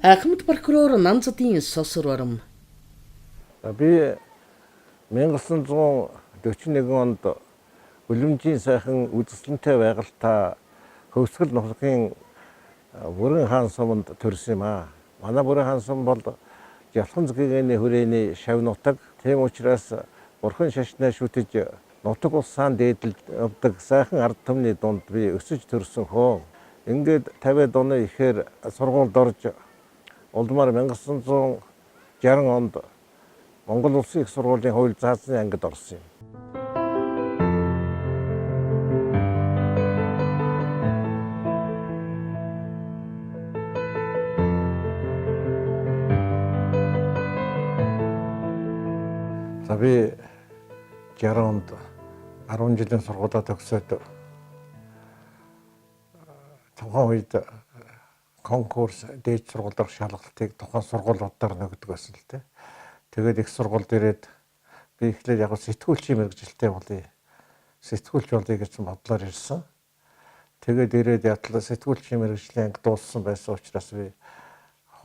Ахмад прокурор Намзадын сосор барам. Би 1941 онд Үлэмжийн сайхан үзэсгэлэнтэй байгальтай Хөвсгөл нухгийн Бүрэн хаан суманд төрсөн юм аа. Манай Бүрэн хаан сум бол Ялхан зэгийн хүрээний шав нутаг. Тийм учраас Бурхан шашнаа шүтэж нутаг улсаан дээдэлд явдаг сайхан ард түмний дунд би өсөж төрсөн хөө. Ингээд 50-аад оны ихээр сургуульд орж улмаар 1960 онд Монгол Улсын их сургуулийн хууль заасны ангид орсон юм. За би 60 онд 10 жилийн сургуулаа төгсөөд тухайн үед конкурс дээд сургууль дах шалгалтыг тухайн сургуулиудаар нөгдөг байсан л дээ. Тэгээд их сургуульд ирээд би эхлээд яг сэтгүүлчийн мэргэжилтэй болъё. Сэтгүүлч болъё гэж бодлоор ирсэн. Тэгээд ирээд ятлаа сэтгүүлчийн мэргэжлийн анги дууссан байсан учраас би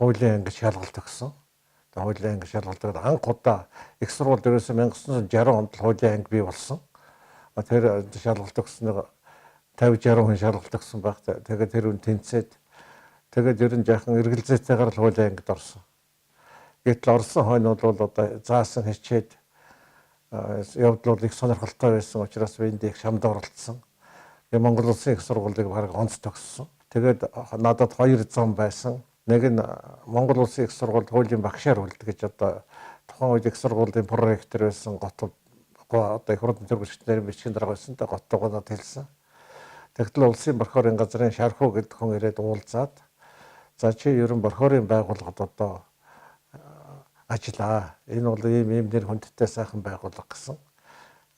хуулийн анги шалгалт өгсөн. Хуулийн анги шалгалтад анх удаа их сургуульд ерөөсөө 1960 онд хуулийн анги бий болсон. Тэр шалгалт өгснөөр 50-60 хүн шалгалт өгсөн байх. Тэгээд тэр хүн тэнцээд тэгээд ер нь жаахан эргэлзээтэйгээр л хуулийн ангид орсон. Гэтэл орсон хойно бол одоо заасан хичээд явдлууд их сонирхолтой байсан учраас би энд их шамд оролцсон. Монгол Улсын их сургуулийг бараг онц төгссөн. Тэгээд надад 2 зам байсан. Нэг нь Монгол Улсын их сургуульд хуулийн багшаар үлдэх гэж одоо тухайн үед их сургуулийн проректор байсан Готов одоо их хурлын төгсчдийн бичгийн дарга байсан та Готов надад хэлсэн. Тэгтэл улсын прокурорын газрын Шархуу гэдэг хүн ирээд уулзаад за чи ерөн прокурорын байгууллагад одоо ажиллаа. Энэ бол ийм нэр хүндтэй сайхан байгууллага гэсэн.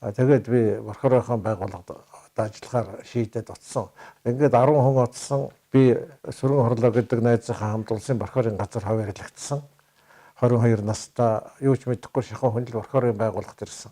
Тэгээд би прокурорын байгууллагад ажиллахаар шийдээд утсан. Ингээд 10 хүн утсан. Би Сүрэн хорлоо гэдэг найзынхаа хамт улсын прокурорын газар хавьяалагдсан. 22 настай юу ч мэдэхгүй шахан хүн л прокурорын байгууллагад ирсэн.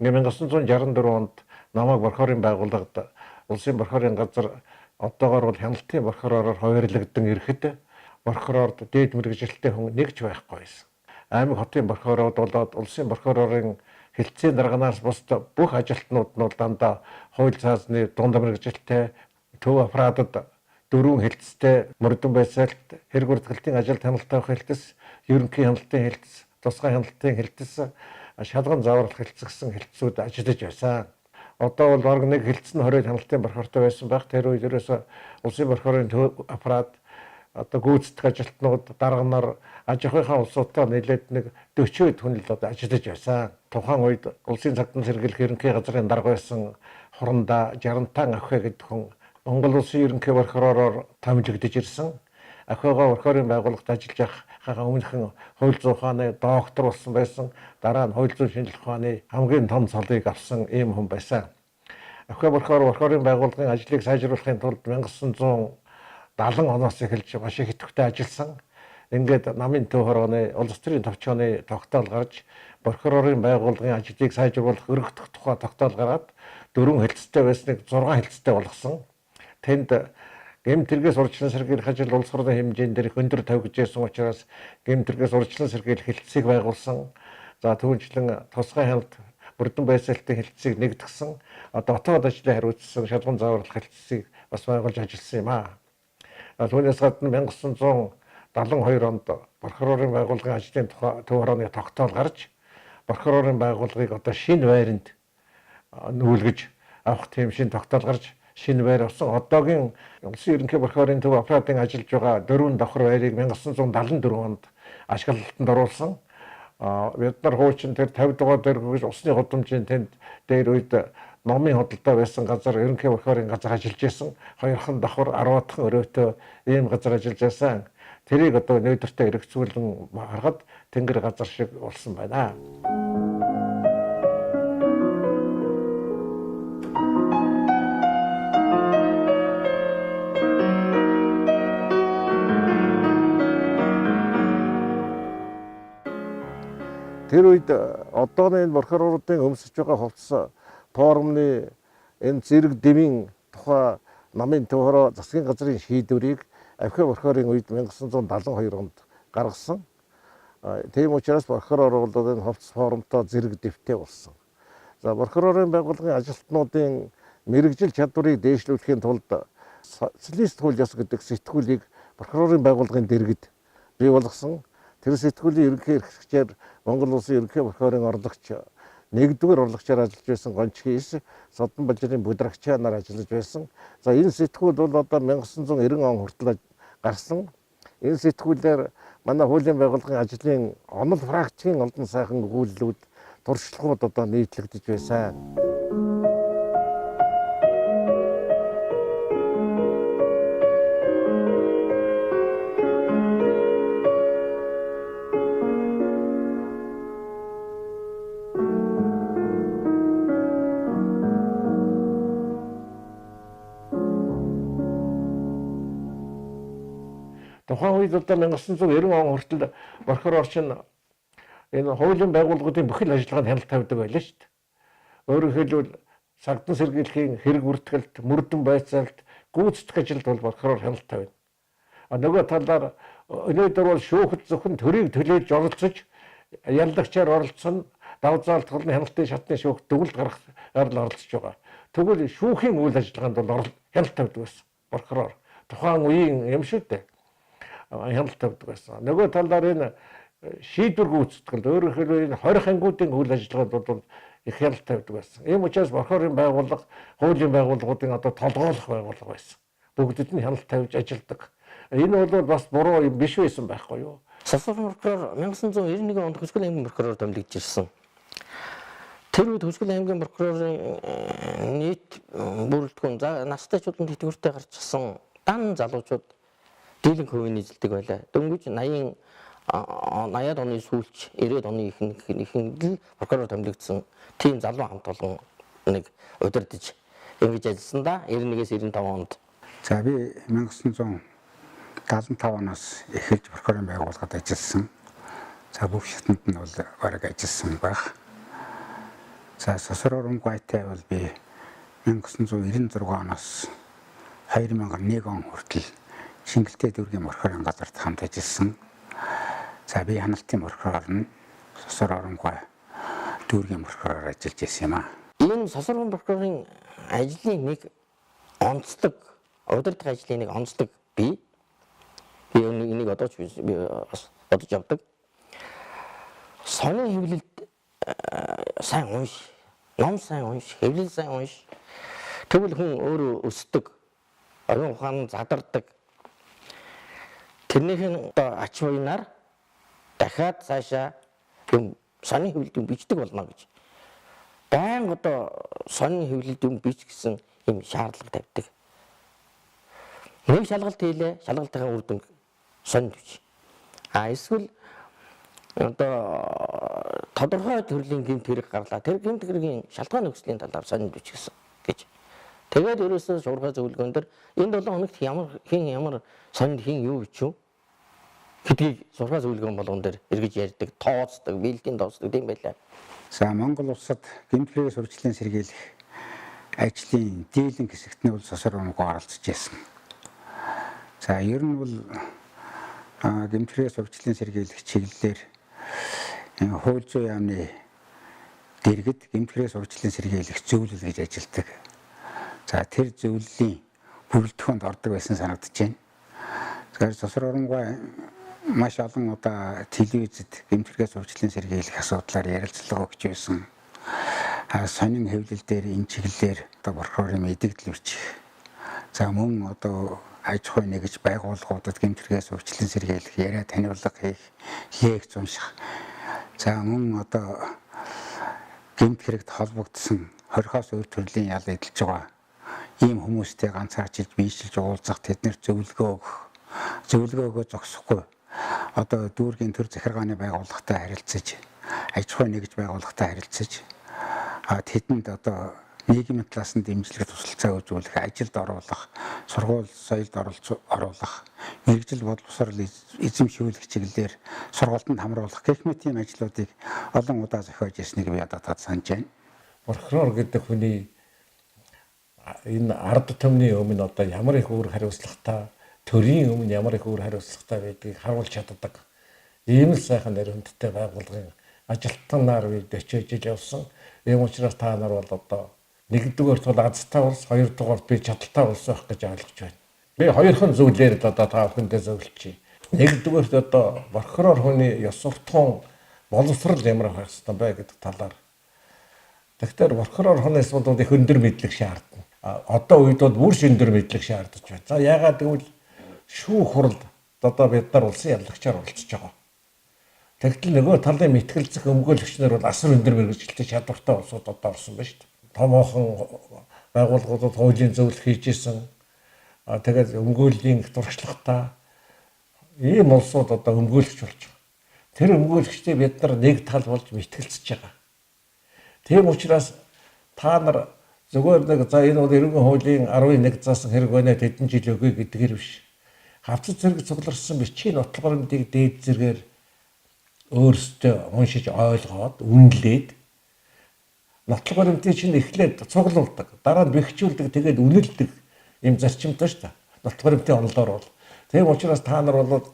Ингээд 1964 онд намайг прокурорын байгууллагад улсын прокурорын газар одоогоор бол хяналтын прокуророор хавьяалагдсан ирэхэд прокурорд дээд мэргэжилтэй хүн нэг ч байхгүй байсан. Аймаг хотын прокурорууд болоод улсын прокурорын хэлтсийн дарганаас бусд бүх ажилтнууд нь дандаа хууль цаасны дунд мэргэжилтэй төв аппаратад дөрвөн хэлтстэй мөрдөн байсаалт хэрэг бүртгэлтийн ажилд хяналттай хэлтс, ерөнхий хяналтын хэлтс, тусгай хяналтын хэлтс, шалган зааварлах хэлтс гэсэн хэлтсүүд ажиллаж байсан. Одоо бол баг нэг хэлтс нь 20 хяналтын прокурортой байсан байх. Тэр үед ерөөсө улсын прокурорын төв аппарат одоо гүйцэтгэх ажилтнууд дарганаар аж ахуйн улсуудаа нийлээд нэг 40 хүн л одоо ажиллаж байсан. Тухайн үед улсын цагтан сэргийлэх ерөнхий газрын дарга байсан Хурандаа 60-таан Ахвэ гэдэг хүн Монгол улсын ерөнхий прокуророор томилогдож ирсэн. Ахвэгаа прокурорын байгууллагад ажиллаж байхаа өмнөхөн хууль зүйн ухааны доктор болсон байсан. Дараа нь хууль зүйн шинжилгээ ухааны хамгийн том цолыг авсан ийм хүн байсан. Ахвэ прокурорын байгууллагын ажлыг сайжруулахын тулд 1970 оноос эхэлж маш их идэвхтэй ажилласан. Ингээд намын төв хорооны улс төрийн товчооны тогтоол гарч прокурорын байгууллагын ажлыг сайжруулах өргөдөх тухай тогтоол гараад 4 хэлтстэй байсныг 6 хэлтстэй болгосон. Тэнд гэмтэргээс урьдчилан сэргийлэх ажил улс хурлын хэмжээнд дээрх өндөр тавигдсан учраас гэмтэргээс урьдчилан сэргийлэх хэлтсийг байгуулсан. За түүнчлэн тусгай хяналт мөрдөн байсаалтын хэлтсийг нэгтгэсэн. Дотоод ажлыг хариуцсан шалган зааварлах хэлтсийг бас байгуулж ажилласан юм аа. Түүнээс гадна 1972 онд прокурорын байгууллагын ажлын тухай төв хорооны тогтоол гарч прокурорын байгууллагыг одоо шинэ байранд нүүлгэж авах тийм шинэ тогтоол гарч шинэ байр авсан. Одоогийн улсын ерөнхий прокурорын төв аппаратын ажиллаж байгаа 4 давхар байрыг 1974 онд ашиглалтанд оруулсан. Бид нар хуучин тэр 50 дугаар дээр усны гудамжийн тэнд дээр үед номын худалдаа байсан газар ерөнхий прокурорын газар ажиллаж байсан. 2хан давхар 10-хан өрөөтэй ийм газар ажиллаж байсан. Тэрийг одоо нөөдөртөө эргэцүүлэн харахад тэнгэр газар шиг болсон байна. Тэр үед одооны энэ прокуроруудын өмсөж байгаа хувцас форумны энэ зэрэг дэвийн тухай намын төвхөрөө засгийн газрын шийдвэрийг Авхи прокурорын үед 1972 онд гаргасан. Тийм учраас прокурор бол энэ хувцас форумтой зэрэг дэвтэй болсон. За прокурорын байгууллагын ажилтнуудын мэрэгжил чадварыг дээшлүүлэхийн тулд социалист хууль ёс гэдэг сэтгүүлийг прокурорын байгууллагын дэргэд бий болгосон. Тэр сэтгүүлийн ерөнхий эрхлэгчээр Монгол Улсын ерөнхий прокурорын орлогч нэгдүгээр орлогчоор ажиллаж байсан Гончхийс Содон Балжирын Бүдрагчаанаар ажиллаж байсан. За энэ сэтгүүл бол одоо 1990 он хүртэл гарсан. Энэ сэтгүүлээр манай хуулийн байгууллагын ажлын онол фракцийн олдон сайхан өгүүллүүд туршлагууд одоо нийтлэгдэж байсан. Тухайн үед одоо 1990 он хүртэл прокурор чинь энэ хуулийн байгууллагуудын бүхэл ажиллагаанд хяналт тавьдаг байлаа шүү дээ. Өөрөөр хэлбэл сагдан сэргийлэхийн хэрэг бүртгэлт, мөрдөн байцаалт, гүйцэтгэх ажилд бол прокурор хяналт тавина. Нөгөө талаар өнөөдөр бол шүүхэд зөвхөн төрийг төлөөж оролцож, яллагчаар оролцсон, давзаалт холны хяналтын шатны шүүхт төгөлд гаргахаар л оролцож байгаа. Тэгвэл шүүхийн үйл ажиллагаанд бол хяналт тавьдаг байсан прокурор. Тухайн үеийн юм шүү дээ. Хяналт тавьдаг байсан. Нөгөө талаар энэ шийдвэр гүйцэтгэл, өөрөөр хэлбэл энэ 20 ангиудын үйл ажиллагаанд бол их хяналт тавьдаг байсан. Ийм учраас прокурорын байгууллага, хуулийн байгууллагуудын одоо толгойлох байгууллага байсан. Бүгдэд нь хяналт тавьж ажилладаг. Энэ бол бас буруу юм биш байсан байхгүй юу? Сосрон прокурор 1991 онд Хөсгөл аймгийн прокурор томилогдож ирсэн. Тэр үед Хөсгөл аймгийн прокурорын нийт бүрэлдэхүүн настайчуудын тэтгэвртэй гарчсан дан залуучууд дийлэнх хувийн эзэлдэг байлаа. Дөнгөж 80-аад оны сүүлч 90-ад оны ихэнх прокурор томилогдсон тийм залуу хамт олон нэг удирдах ингэж ажилласан да 91-ээс 95 онд. За би 1975 оноос эхэлж прокурорын байгууллагад ажилласан. За бүх шатнд нь бол бараг ажилласан байх. За Сосрор Урамгайтай бол би 1996 оноос 2001 он хүртэл Шингэлтэй дүүргийн прокурорын газарт хамт ажилласан. За би хяналтын прокурор нь Сосрор Урамгай дүүргийн прокуророор ажиллаж байсан юм аа. Энэ Сосрор прокурорын ажлын нэг онцлог, удирдах ажлын нэг онцлог би энийг одоо ч би бодож явдаг. Сони хэвлэлд сайн унш, ном сайн унш, хэвлэл сайн унш. Тэгвэл хүн өөрөө өсдөг, оюун ухаан задардаг. Тэрнийхэн ач буйнаар дахиад цаашаа юм сони хэвлэлд юм бичдэг болно гэж. Баян одоо сони хэвлэлд юм бич гэсэн юм шаардлага тавьдаг. Нэг шалгалт хийлээ, шалгалтын үр дүн сони төч. Эсвэл одоо тодорхой төрлийн гэмт хэрэг гарлаа. Тэр гэмт хэргийн шалтгаан нөхцөлийн талаар сони төч гэсэн гэж. Тэгээд ерөөсөө шуурхай зөвлөгөөн дээр энэ 7 хоногт ямар сонд хин юу бичв гэдгийг шуурхай зөвлөгөөн болгон дээр эргэж ярьдаг, тооцдог, бэлтийн тооцдог тийм байлаа. За Монгол улсад гэмт хэрэгээс урьдчилан сэргийлэх ажлын дийлэнх хэсэгт нь бол Сосрор Урамгай оролцож байсан. За ер нь бол гэмт хэрэгээс урьдчилан сэргийлэх чиглэлээр хууль зүйн яамны дэргэд гэмт хэрэгээс урьдчилан сэргийлэх зөвлөл гэж ажилладаг. За тэр зөвлөлийн бүрэлдэхүүнд ордог байсан санагдаж байна. Тэгэхээр Сосрор Урамгай маш олон удаа телевизэд гэмт хэрэгээс урьдчилан сэргийлэх асуудлаар ярилцлага өгч байсан. Сонин хэвлэл дээр энэ чиглэлээр одоо прокурорын мэдээлэл үржих. За мөн одоо аж ахуй нэгж байгууллагуудад гэмт хэрэгээс урьдчилан сэргийлэх яриа таниулга хийх, лекц унших. За мөн одоо гэмт хэрэгт холбогдсон 20-оос өөр төрлийн ял эдэлж байгаа ийм хүмүүстэй ганцаарчилж биежилж уулзах, тэднэрт зөвлөгөө өгөх, зөвлөгөөгөө зогсохгүй одоо дүүргийн төр захиргааны байгууллагатай харилцаж, аж ахуй нэгж байгууллагатай харилцаж тэдэнд одоо нийгмийн талаас нь дэмжлэг тусалцаа үзүүлэх, ажилд оруулах, сургууль соёлд оруулах, мэрэгжил боловсрол эзэмшүүлэх чиглэлээр сургалтанд хамруулах гэх мэт тийм ажлуудыг олон удаа зохиож ирснийг би одоо санаж байна. Прокурор гэдэг хүний энэ ард түмний өмнө одоо ямар их өөр хариуцлагатай, төрийн өмнө ямар их өөр хариуцлагатай байдгийг харуулж чаддаг. Ийм л сайхан нэрвэнттэй байгууллагын ажилтнаар бид 40 жил явсан. Ийм учраас та нар бол одоо нэгдүгээрт бол азтай улс, хоёрдугаарт би чадaltaй улс байх гэж ойлгож байна. Би хоёрхан зүйлээр л одоо та бүхэндээ зөвлөж байна. Нэгдүгээрт одоо прокурор хүний ёс суртахуун боловсрал ямар байх ёстой бэ гэдэг талаар. Тэгэхээр прокурор хүнээс бол их өндөр мэдлэг шаардна. Одоо үед бол бүр өндөр мэдлэг шаардаж байна. За яагаад гэвэл шүүх хурал одоо бид нар улсын явлагчаар оролцож байгаа. Тэгтэл нөгөө талын мэтгэлцэх өмгөөлөгчнөр бол асар өндөр мэргэжилтэй чадвартай улсууд одоо орсон байна шүү дээ. Томоохон байгууллагуудад хуулийн зөвлөх хийжсэн. Тэгээд өмгөөлийн туршлагатай ийм улсууд одоо өмгөөлөгч болж байгаа. Тэр өмгөөлөгчтэй бид нар нэг тал болж мэтгэлцэж байгаа. Тийм учраас та нар зүгээр нэг за энэ бол эрүүгийн хуулийн 11 заасан хэрэг байна тэдэн жил өгье гэдгээр биш. Хавцад зэрэг цугларсан бичгийн нотлогоомдыг дээд зэргээр өөрсдөө уншиж ойлгоод үнэлээд нотлогоомдыг чинь эхлээд цуглуулдаг. Дараа нь бэхжүүлдэг тэгээд үнэлдэг юм зарчимтай шүү дээ. Нотлогоомдын онолоор бол. Тийм учраас та нар бол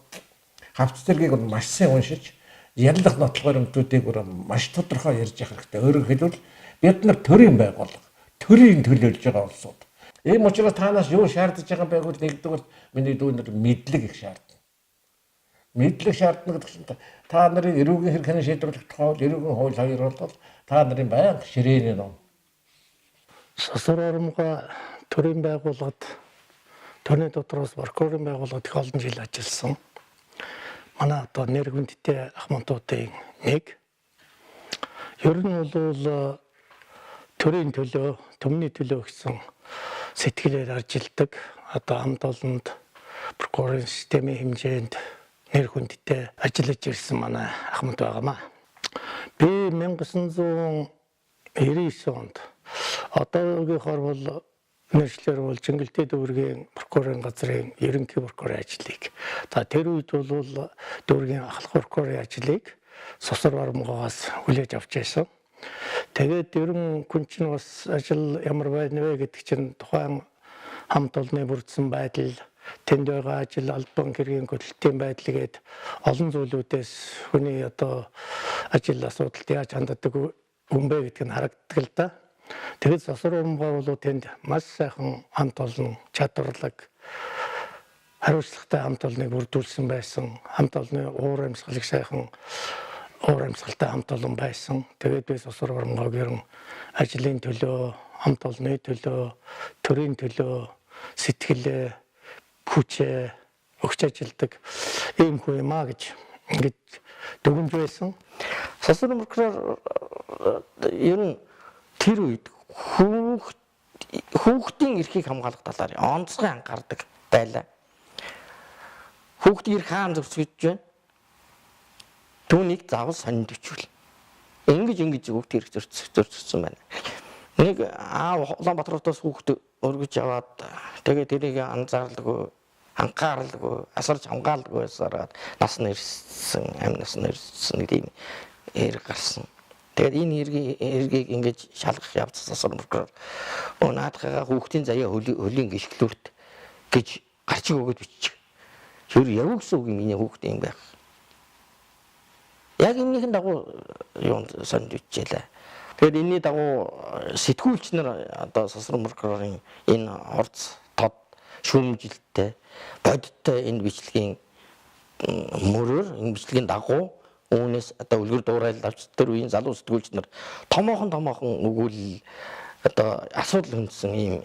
хавцад зэргийг маш сайн уншиж яллах нотлогоомдуудыг маш тодорхой ярьж явах хэрэгтэй. Өөрөөр хэлбэл бид нар төрийн байгууллага, төрийн төлөөлж байгаа улсууд. Ийм учраас танаас юу шаардж байгаа бэ гэвэл нэгдүгээр миний дүүнэр мэдлэг их шаардна. Мэдлэг шаардна гэдэг чинь та нарын эрүүгийн хэрэг шийдвэрлэх тухай эрүүгийн хууль хоёр бол та нарын байнга ширээний ном. Сосор оромгоо төрийн байгууллагад төрийн дотроос прокурорын байгууллагад их олон жил ажилласан. Манай одоо нэр хүндтэй ахмадуудын нэг. Ер нь бол төрийн төлөө, төмний төлөө гэсэн сэтгэлээр ажилладаг. Одоо хамт олонд прокурорын системийн хэмжээнд нэр хүндтэй ажиллаж ирсэн манай ахмад байгаамаа. Би 1999 онд одоогийнхоор бол нэршлэр бол Чингэлтэй дүүргийн прокурорын газрын ерөнхий прокурорын ажлыг. Тэр үед бол дүүргийн ахлах прокурорын ажлыг Сосор Оромгоогоос хүлээж авч байсан. Тэгээд ерөн хүн чинь бас ажил ямар байна вэ гэдэг чинь тухайн хамт олонны бүрдсэн байдал, тэнд байгаа ажил албан хэргийн хөдөлтийн байдал гээд олон зүйлүүдээс хүний одоо ажил асуудалд яаж ханддаг юм бэ гэдг нь харагддаг л да. Тэгээд Сосор Оромгоо бол тэнд маш сайхан хамт олон чадварлаг хариуцлагатай хамт олныг бүрдүүлсэн байсан. Хамт олонны уур амьсгалыг сайхан уур амьсгалтай хамт олон байсан. Тэгээд би Сосор Оромгоог ерөн ажлын төлөө, хамт олонны төлөө, төрийн төлөө сэтгэлээ, хүчээ өгч ажилдаг ийм хүн юм аа гэж ингэж дүгнж байсан. Сосор прокурор ер нь тэр үед хүүхдийн эрхийг хамгаалах талаар онцгой анхаардаг байлаа. Хүүхдийн эрх хаан зөрчиж байна. Түүнийг заавал сонинд бичвэл. Ингэж хүүхдийн эрх зөрчсөн байна. Нэг аав Улаанбаатараас хүүхд өргөж аваад тэгээд тэрийг анзаарлаггүй, анхааралгүй, асарч хамгаалдаг байсараад нас нь ирсэн, амь нас нь ирсэн гэдэг юм эрг гарсан. Тэгээд энэ эргийг ингэж шалгах явц Сосор прокурор наадхага хүүхдийн заяа хөлийн гიშгэлүрт гэж гарчиг өгöd биччих. Тэр яг үгсэн үг миний хүүхд юм байх. Яг энэхийн дагуу юунд сонд бичээлээ. Тэгээд энэний дагуу сэтгүүлч нар одоо Сосор прокурорын энэ орц тод шүүмжилттэй бодиттой энэ бичлэгийн мөрөөр энэ бичлэгийн дагуу үүнээс одоо үлгэр дуурайлал авч тэр үеийн залуу сэтгүүлч нар томоохон өгүүлэл одоо асуудал хүндсэн ийм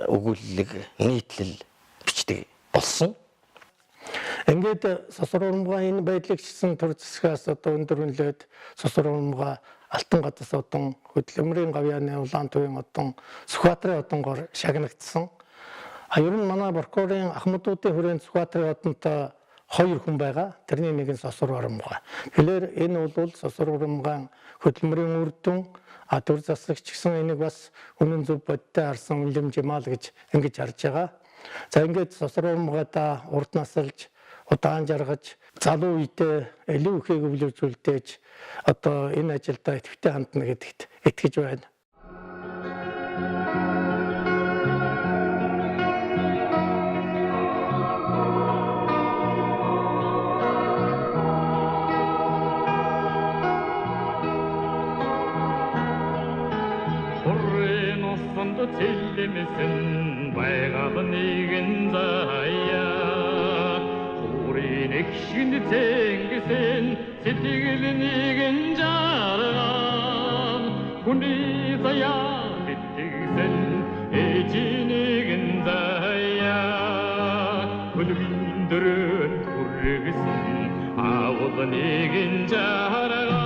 өгүүлэлийг нийтлэл бичдэг болсон. Ингээд Сосор Оромгоо энэ байдлыг чсэн төр зэсгээс одоо өндөрөнлөөд Сосор Оромгоо Алтан гадаас одон хөдөлмөрийн гавьяаны улаан төвийн одон Сүхбаатарын одонгоор шагнагдсан. Ер нь манай прокурорын ахмадуудын хүрээнд Сүхбаатарын одонтой 2 хүн байгаа. Тэрний нэг нь Сосор Оромгоо. Тэгэхээр энэ бол Сосор Оромгоо хөдөлмөрийн үр дүн төр засагч гэсэн энийг бас үнэн зөв бодтой харсан үлэм жимаал гэж ингэж харж байгаа. За ингээд Сосор Оромгоо урд насалж удаан жаргаж залуу үедээ илүү ихээг өвлөвжүүлдэж одоо энэ ажилдаа идэвхтэй хандна гэдэгт итгэж байна. Цэлэмсэн байгаад нэгэн заяа Хүрийн экшин зэнгэсэн сэтгэл нэгэн жарган Хүний заяа битгсэн эжи нэгэн заяа Хөлбийн дөрөн хүргэсэн аавал нэгэн жарган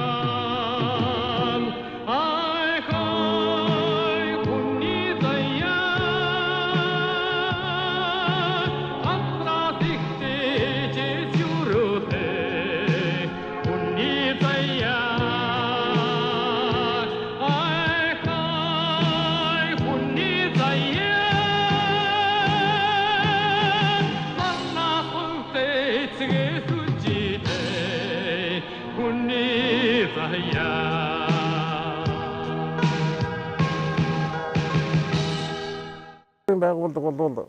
Байгууллага бол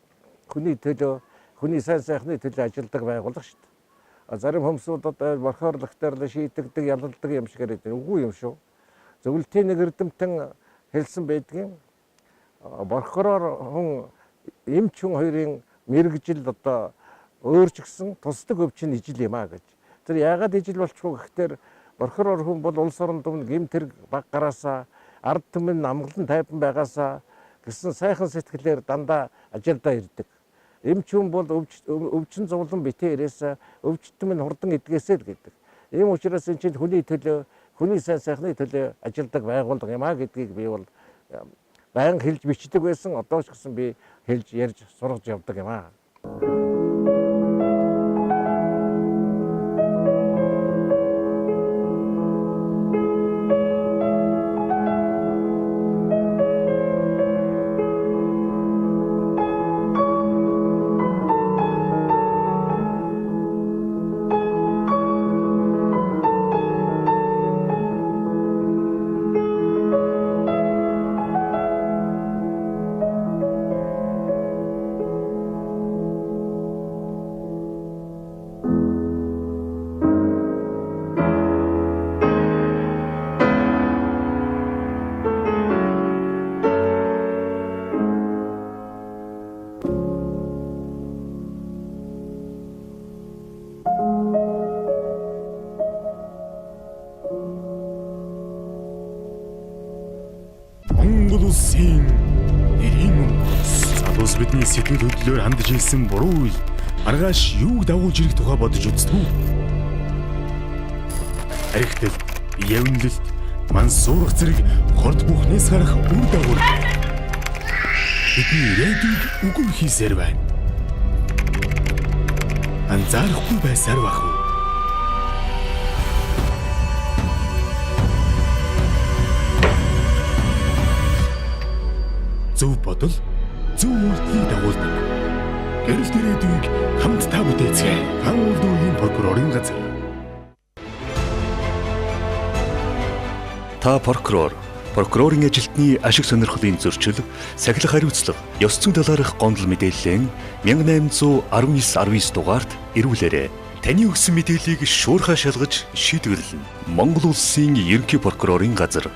хүний төлөө, хүний сайн сайхны төлөө ажилладаг байгууллага шүү дээ. Зарим хүмүүсүүд одоо борхоорлогтоор шийдэгдэг, ялалдаг юм шиг яриад байна. Үгүй юм шүү. Зөвлөлтийн нэг эрдэмтэн хэлсэн байдгийн борхороор хүн эмч хүн хоёрын мэрэгжил одоо өөрчгсөн тусдаг өвчин ижил юм а гэж. Тэр яагаад ижил болчихгүй гэхээр борхороор хүн бол улс орон түмэн гэмтэрэг баг гараасаа, ард түмэн амгалан тайван байгаасаа гэсэн сайхан сэтгэлээр дандаа ажилдаа ирдэг. Эмч хүн бол өвчин зовлон битээ ирээсээ өвчтөн минь хурдан эдгээсэй л гэдэг. Ийм учраас энэ чинь хүний төлөө, хүний сайн сайхны төлөө ажилдаг байгууллага юм а гэдгийг би бол баян хэлж бичдэг байсан. Одоо ч гэсэн би хэлж ярьж сургаж явдаг юм а. Монгол улсын нэрийн залуус бидний сэтгэл хөдлөлөөр хандж ирсэн буруу үйл маргааш юуг дагуулж ирэх тухай бодож үзтгүү. Харигтал, явнлалт, мансуурах зэрэг хорд бүхнээс гарах үр дагавар бидний ирээдүйг үгүй хийсээр байна. Анзаарахгүй байсаар бах уу? Зөв бодол, зөв үйлдэлийг дагуулдаг. Гэрэлт ирээдүйг хамтдаа бүтээцгээе. Хамуулдуугийн прокурорын газар. Та прокурор, прокурорын ажилтны ашиг сонирхлын зөрчил, сахилах хариуцлага, ёс зүйн талаарх гомдол мэдээллэн 1819 дугаард ирүүлээрэй. Таны өгсөн мэдээллийг шуурхаа шалгаж шийдвэрлэнэ. Монгол улсын ерөнхий прокурорын газар.